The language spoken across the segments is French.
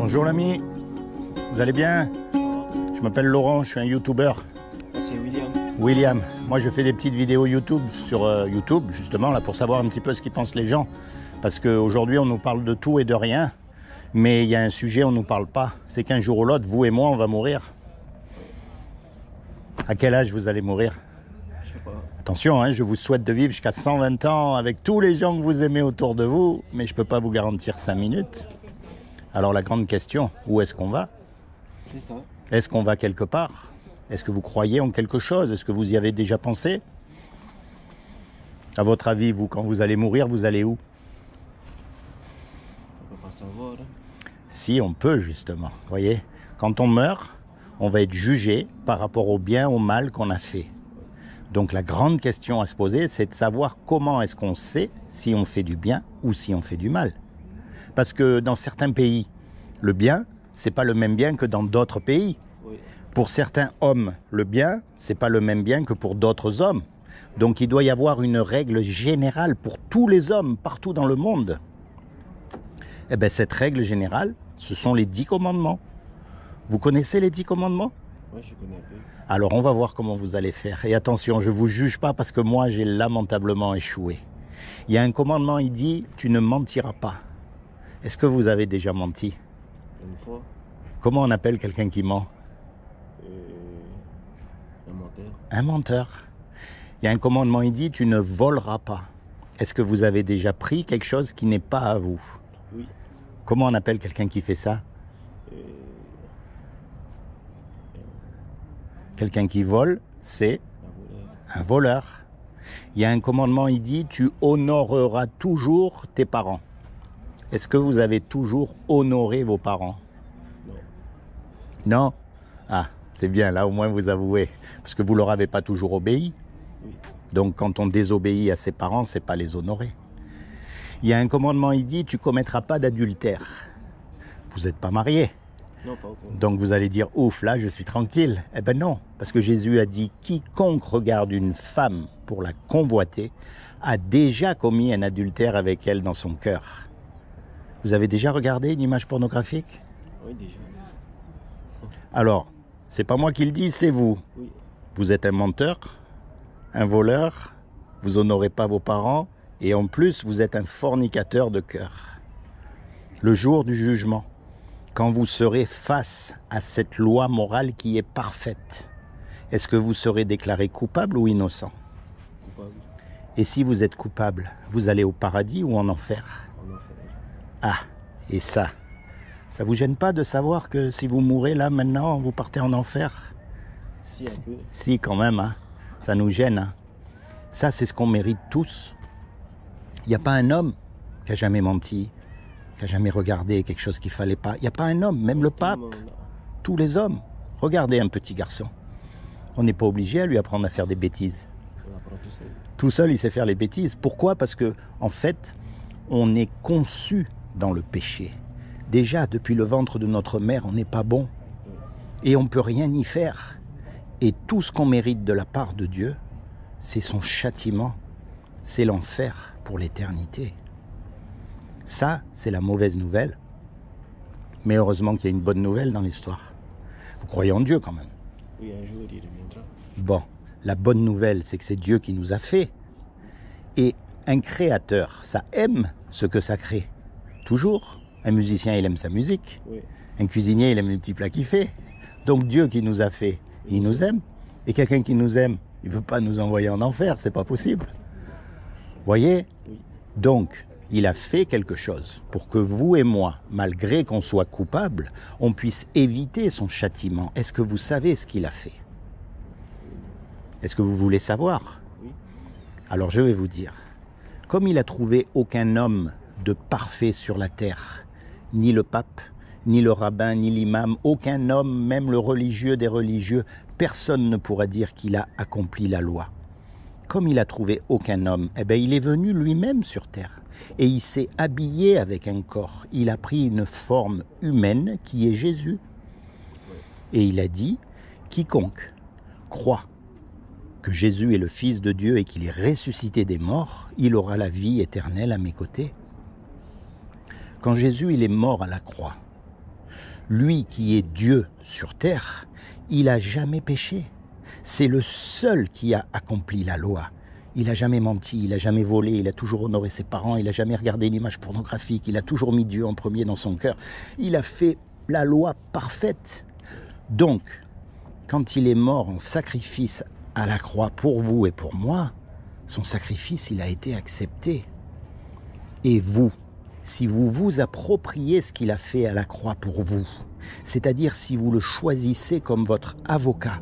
Bonjour l'ami, vous allez bien? Je m'appelle Laurent, je suis un youtubeur. C'est William. William, moi je fais des petites vidéos YouTube sur YouTube, justement, là pour savoir un petit peu ce qu'ils pensent les gens. Parce qu'aujourd'hui on nous parle de tout et de rien, mais il y a un sujet on ne nous parle pas. C'est qu'un jour ou l'autre, vous et moi, on va mourir. À quel âge vous allez mourir? Je sais pas. Attention, hein, je vous souhaite de vivre jusqu'à 120 ans avec tous les gens que vous aimez autour de vous, mais je ne peux pas vous garantir 5 minutes. Alors la grande question, où est-ce qu'on va? C'est ça. Est-ce qu'on va quelque part? Est-ce que vous croyez en quelque chose? Est-ce que vous y avez déjà pensé? À votre avis, vous, quand vous allez mourir, vous allez où? On peut pas savoir. Hein. Si, on peut justement. Vous voyez, quand on meurt, on va être jugé par rapport au bien, au mal qu'on a fait. Donc la grande question à se poser, c'est de savoir comment est-ce qu'on sait si on fait du bien ou si on fait du mal. Parce que dans certains pays, le bien, c'est pas le même bien que dans d'autres pays. Oui. Pour certains hommes, le bien, c'est pas le même bien que pour d'autres hommes. Donc il doit y avoir une règle générale pour tous les hommes partout dans le monde. Eh bien cette règle générale, ce sont les 10 commandements. Vous connaissez les 10 commandements? Oui, je connais un peu. Alors on va voir comment vous allez faire. Et attention, je ne vous juge pas parce que moi j'ai lamentablement échoué. Il y a un commandement, il dit, tu ne mentiras pas. Est-ce que vous avez déjà menti? Une fois, Comment on appelle quelqu'un qui ment? un menteur. Un menteur. Il y a un commandement, il dit, tu ne voleras pas. Est-ce que vous avez déjà pris quelque chose qui n'est pas à vous? Oui. Comment on appelle quelqu'un qui fait ça? Quelqu'un qui vole, c'est Un voleur. un voleur. Il y a un commandement, il dit, tu honoreras toujours tes parents. Est-ce que vous avez toujours honoré vos parents? Non. Non? Ah, c'est bien, là au moins vous avouez. Parce que vous ne leur avez pas toujours obéi. Oui. Donc quand on désobéit à ses parents, c'est pas les honorer. Il y a un commandement, il dit, tu commettras pas d'adultère. Vous n'êtes pas marié. Non, pas encore. Donc vous allez dire, ouf, là je suis tranquille. Eh ben non, parce que Jésus a dit, quiconque regarde une femme pour la convoiter a déjà commis un adultère avec elle dans son cœur. Vous avez déjà regardé une image pornographique? Oui, déjà. Alors, c'est pas moi qui le dis, c'est vous. Oui. Vous êtes un menteur, un voleur, vous honorez pas vos parents et en plus vous êtes un fornicateur de cœur. Le jour du jugement, quand vous serez face à cette loi morale qui est parfaite, est-ce que vous serez déclaré coupable ou innocent? Coupable. Et si vous êtes coupable, vous allez au paradis ou en enfer? En enfer. Ah, et ça vous gêne pas de savoir que si vous mourrez là maintenant, vous partez en enfer? Si, un peu. Si, quand même, hein. Ça nous gêne. Hein. Ça, c'est ce qu'on mérite tous. Il n'y a pas un homme qui a jamais menti, qui a jamais regardé quelque chose qu'il fallait pas. Il n'y a pas un homme, même le pape, tous les hommes. Regardez un petit garçon. On n'est pas obligé à lui apprendre à faire des bêtises. On apprend tout seul. Tout seul, il sait faire les bêtises. Pourquoi? Parce que, en fait, on est conçu dans le péché. Déjà, depuis le ventre de notre mère, on n'est pas bon. Et on ne peut rien y faire. Et tout ce qu'on mérite de la part de Dieu, c'est son châtiment. C'est l'enfer pour l'éternité. Ça, c'est la mauvaise nouvelle. Mais heureusement qu'il y a une bonne nouvelle dans l'histoire. Vous croyez en Dieu quand même? Oui, un jour, il reviendra. Bon, la bonne nouvelle, c'est que c'est Dieu qui nous a fait. Et un créateur, ça aime ce que ça crée. Toujours. Un musicien, il aime sa musique. Oui. Un cuisinier, il aime les petits plats qu'il fait. Donc Dieu qui nous a fait, il nous aime. Et quelqu'un qui nous aime, il ne veut pas nous envoyer en enfer, c'est pas possible. Voyez? Oui. Donc, il a fait quelque chose pour que vous et moi, malgré qu'on soit coupables, on puisse éviter son châtiment. Est-ce que vous savez ce qu'il a fait? Est-ce que vous voulez savoir? Oui. Alors je vais vous dire. Comme il a trouvé aucun homme de parfait sur la terre, ni le pape, ni le rabbin, ni l'imam, aucun homme, même le religieux des religieux, personne ne pourra dire qu'il a accompli la loi. Comme il a trouvé aucun homme, eh bien, il est venu lui-même sur terre. Et il s'est habillé avec un corps. Il a pris une forme humaine qui est Jésus. Et il a dit, quiconque croit que Jésus est le Fils de Dieu et qu'il est ressuscité des morts, il aura la vie éternelle à mes côtés. Quand Jésus il est mort à la croix, Lui qui est Dieu sur terre, il n'a jamais péché. C'est le seul qui a accompli la loi. Il n'a jamais menti, il n'a jamais volé, il a toujours honoré ses parents, il n'a jamais regardé une image pornographique, il a toujours mis Dieu en premier dans son cœur. Il a fait la loi parfaite. Donc, quand il est mort en sacrifice à la croix pour vous et pour moi, son sacrifice, il a été accepté. Et vous, si vous vous appropriez ce qu'il a fait à la croix pour vous, c'est-à-dire si vous le choisissez comme votre avocat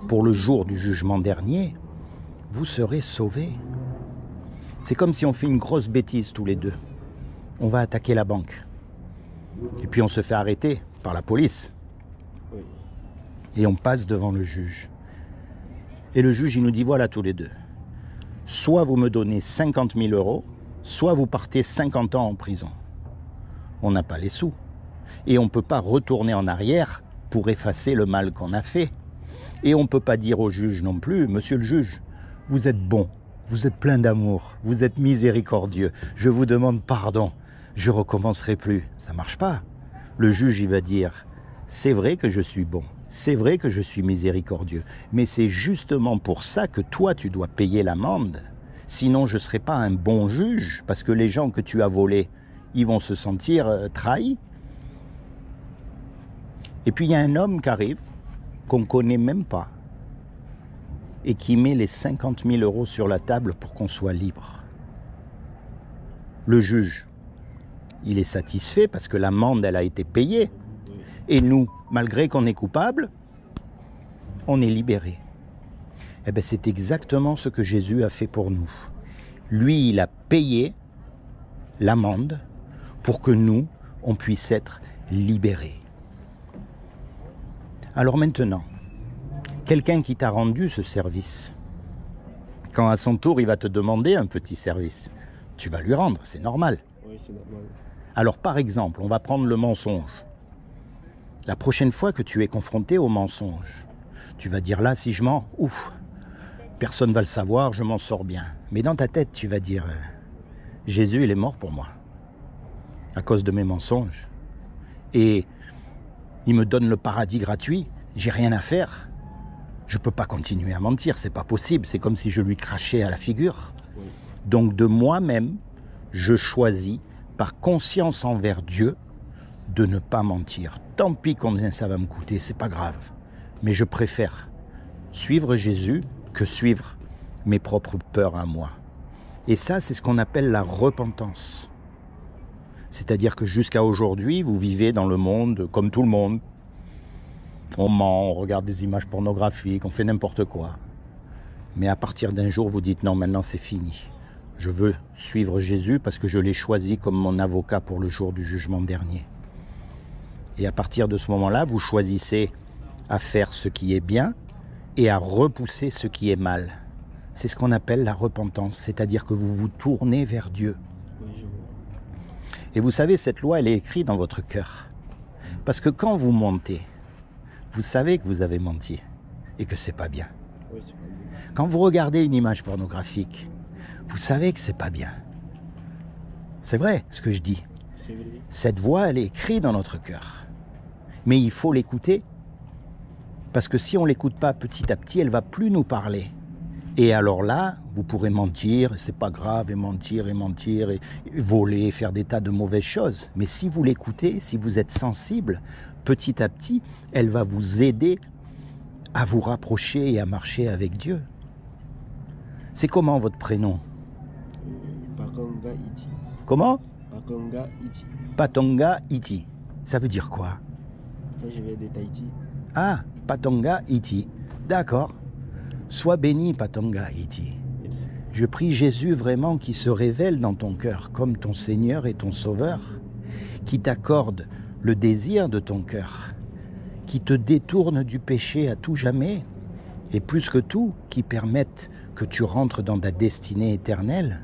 pour le jour du jugement dernier, vous serez sauvés. C'est comme si on fait une grosse bêtise tous les deux. On va attaquer la banque. Et puis on se fait arrêter par la police. Oui. Et on passe devant le juge. Et le juge, il nous dit, voilà tous les deux. Soit vous me donnez 50 000 euros, soit vous partez 50 ans en prison. On n'a pas les sous. Et on ne peut pas retourner en arrière pour effacer le mal qu'on a fait. Et on ne peut pas dire au juge non plus, monsieur le juge, vous êtes bon, vous êtes plein d'amour, vous êtes miséricordieux, je vous demande pardon, je ne recommencerai plus. Ça ne marche pas. Le juge, il va dire, c'est vrai que je suis bon, c'est vrai que je suis miséricordieux, mais c'est justement pour ça que toi, tu dois payer l'amende. Sinon, je ne serai pas un bon juge, parce que les gens que tu as volés, ils vont se sentir trahis. Et puis, il y a un homme qui arrive, qu'on ne connaît même pas, et qui met les 50 000 euros sur la table pour qu'on soit libre. Le juge, il est satisfait parce que l'amende, elle a été payée. Et nous, malgré qu'on est coupable, on est libérés. Eh bien, c'est exactement ce que Jésus a fait pour nous. Lui, il a payé l'amende pour que nous, on puisse être libérés. Alors maintenant, quelqu'un qui t'a rendu ce service, quand à son tour il va te demander un petit service, tu vas lui rendre, c'est normal. Oui, c'est normal. Alors par exemple, on va prendre le mensonge. La prochaine fois que tu es confronté au mensonge, tu vas dire là, si je mens, ouf, personne ne va le savoir, je m'en sors bien. Mais dans ta tête, tu vas dire, Jésus, il est mort pour moi, à cause de mes mensonges. Et il me donne le paradis gratuit, j'ai rien à faire. Je ne peux pas continuer à mentir, c'est pas possible, c'est comme si je lui crachais à la figure. Oui. Donc de moi-même, je choisis, par conscience envers Dieu, de ne pas mentir. Tant pis combien ça va me coûter, c'est pas grave. Mais je préfère suivre Jésus que suivre mes propres peurs à moi. Et ça, c'est ce qu'on appelle la repentance. C'est-à-dire que jusqu'à aujourd'hui, vous vivez dans le monde comme tout le monde. On ment, on regarde des images pornographiques, on fait n'importe quoi. Mais à partir d'un jour, vous dites non, maintenant c'est fini. Je veux suivre Jésus parce que je l'ai choisi comme mon avocat pour le jour du jugement dernier. Et à partir de ce moment-là, vous choisissez à faire ce qui est bien et à repousser ce qui est mal. C'est ce qu'on appelle la repentance, c'est-à-dire que vous vous tournez vers Dieu. Oui, je vois. Et vous savez, cette loi, elle est écrite dans votre cœur. Parce que quand vous mentez, vous savez que vous avez menti et que c'est pas bien. Oui, c'est pas bien. Quand vous regardez une image pornographique, vous savez que c'est pas bien. C'est vrai ce que je dis. C'est vrai. Cette voix, elle est écrite dans notre cœur. Mais il faut l'écouter. Parce que si on ne l'écoute pas petit à petit, elle va plus nous parler. Et alors là, vous pourrez mentir, c'est pas grave, et mentir, et voler, faire des tas de mauvaises choses. Mais si vous l'écoutez, si vous êtes sensible, petit à petit, elle va vous aider à vous rapprocher et à marcher avec Dieu. C'est comment votre prénom? Pakonga Iti. Comment? Pakonga Iti. Patonga Iti. Ça veut dire quoi? Enfin, je viens de Tahiti. Ah, Patonga Iti. D'accord. Sois béni, Patonga Iti. Merci. Je prie Jésus vraiment qui se révèle dans ton cœur comme ton Seigneur et ton Sauveur, qui t'accorde le désir de ton cœur, qui te détourne du péché à tout jamais, et plus que tout, qui permette que tu rentres dans ta destinée éternelle.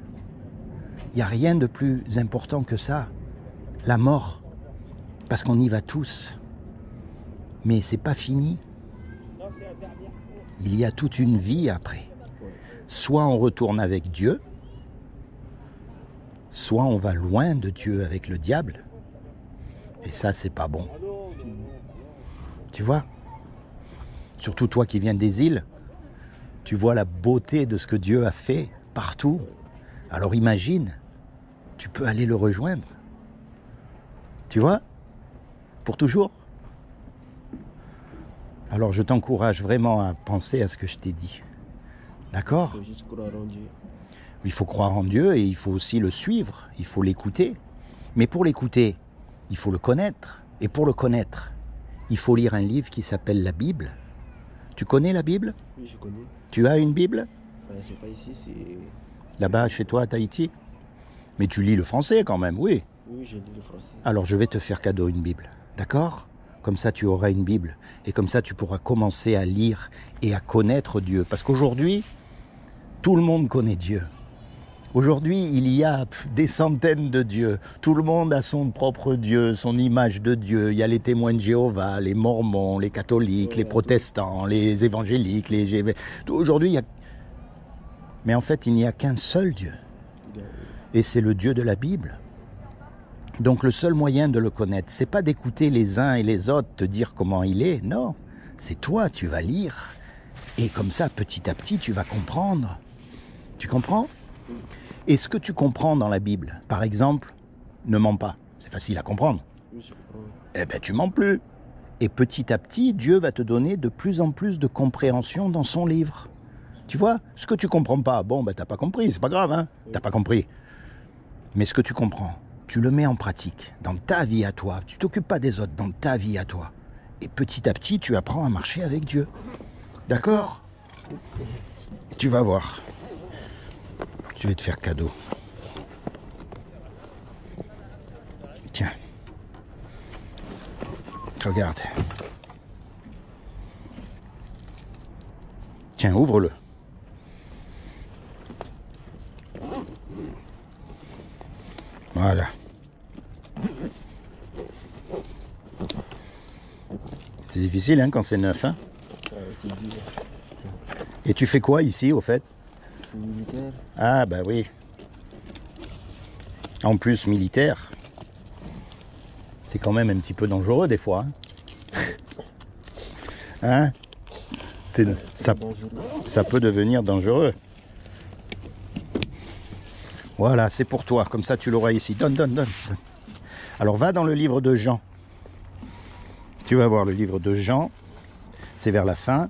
Il n'y a rien de plus important que ça, la mort, parce qu'on y va tous. Mais c'est pas fini. Il y a toute une vie après. Soit on retourne avec Dieu, soit on va loin de Dieu avec le diable. Et ça, c'est pas bon. Tu vois? Surtout toi qui viens des îles, tu vois la beauté de ce que Dieu a fait partout. Alors imagine, tu peux aller le rejoindre. Tu vois? Pour toujours. Alors je t'encourage vraiment à penser à ce que je t'ai dit. D'accord? Il faut juste croire en Dieu. Il faut croire en Dieu et il faut aussi le suivre, il faut l'écouter. Mais pour l'écouter, il faut le connaître. Et pour le connaître, il faut lire un livre qui s'appelle la Bible. Tu connais la Bible? Oui, je connais. Tu as une Bible? C'est pas ici, c'est... Là-bas, chez toi, à Tahiti? Mais tu lis le français quand même, oui. Oui, je lis le français. Alors je vais te faire cadeau une Bible, d'accord? Comme ça tu auras une Bible. Et comme ça tu pourras commencer à lire et à connaître Dieu. Parce qu'aujourd'hui, tout le monde connaît Dieu. Aujourd'hui, il y a des centaines de dieux. Tout le monde a son propre Dieu, son image de Dieu. Il y a les témoins de Jéhovah, les mormons, les catholiques, les protestants, les évangéliques, les... Aujourd'hui, il y a... Mais en fait, il n'y a qu'un seul Dieu. Et c'est le Dieu de la Bible. Donc le seul moyen de le connaître, c'est pas d'écouter les uns et les autres te dire comment il est, non. C'est toi, tu vas lire. Et comme ça, petit à petit, tu vas comprendre. Tu comprends? Et ce que tu comprends dans la Bible, par exemple, ne mens pas. C'est facile à comprendre. Oui, je comprends. Eh bien, tu mens plus. Et petit à petit, Dieu va te donner de plus en plus de compréhension dans son livre. Tu vois, ce que tu comprends pas, bon, ben, t'as pas compris, c'est pas grave, hein. T'as pas compris. Mais ce que tu comprends, tu le mets en pratique dans ta vie à toi. Tu t'occupes pas des autres, dans ta vie à toi. Et petit à petit, tu apprends à marcher avec Dieu. D'accord? Tu vas voir. Je vais te faire cadeau. Tiens. Regarde. Tiens, ouvre-le. Voilà. C'est difficile hein, quand c'est neuf. Hein. C'est dur. Et tu fais quoi ici au fait? Je suis militaire. Ah bah oui. En plus militaire. C'est quand même un petit peu dangereux des fois. Hein, ça peut devenir dangereux. Voilà, c'est pour toi. Comme ça, tu l'auras ici. Donne, donne, donne. Alors, va dans le livre de Jean. Tu vas voir le livre de Jean. C'est vers la fin.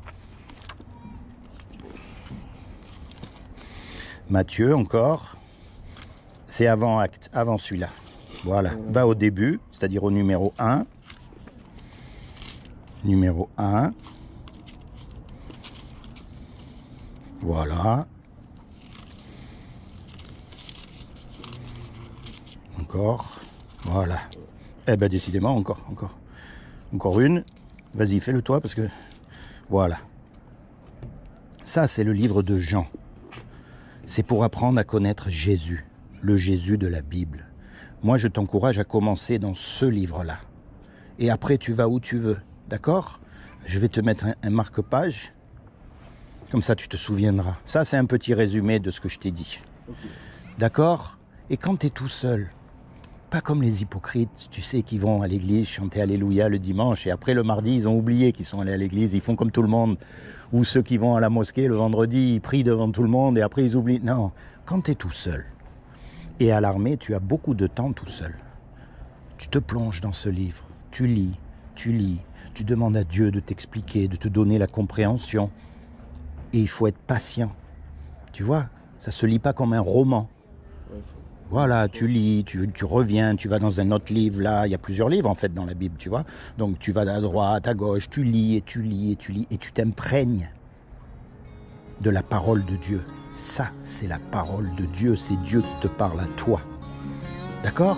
Matthieu, encore. C'est avant Acte, avant celui-là. Voilà. Va au début, c'est-à-dire au numéro 1. Numéro 1. Voilà. Encore. Voilà. Eh ben décidément, encore une. Vas-y, fais-le toi parce que... Voilà. Ça, c'est le livre de Jean. C'est pour apprendre à connaître Jésus, le Jésus de la Bible. Moi, je t'encourage à commencer dans ce livre-là. Et après, tu vas où tu veux. D'accord? Je vais te mettre un marque-page. Comme ça, tu te souviendras. Ça, c'est un petit résumé de ce que je t'ai dit. Okay. D'accord? Et quand tu es tout seul, pas comme les hypocrites, tu sais, qui vont à l'église chanter Alléluia le dimanche et après le mardi, ils ont oublié qu'ils sont allés à l'église, ils font comme tout le monde. Ou ceux qui vont à la mosquée le vendredi, ils prient devant tout le monde et après ils oublient. Non, quand tu es tout seul, et à l'armée, tu as beaucoup de temps tout seul. Tu te plonges dans ce livre, tu lis, tu demandes à Dieu de t'expliquer, de te donner la compréhension. Et il faut être patient. Tu vois, ça se lit pas comme un roman. Voilà, tu lis, tu reviens, tu vas dans un autre livre, là, il y a plusieurs livres en fait dans la Bible, tu vois. Donc tu vas à droite, à gauche, tu lis, et tu t'imprègnes de la parole de Dieu. Ça, c'est la parole de Dieu, c'est Dieu qui te parle à toi. D'accord?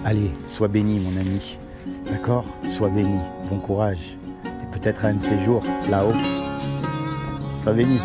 Allez, sois béni mon ami. D'accord? Sois béni, bon courage. Et peut-être un de ces jours, là-haut. Sois béni.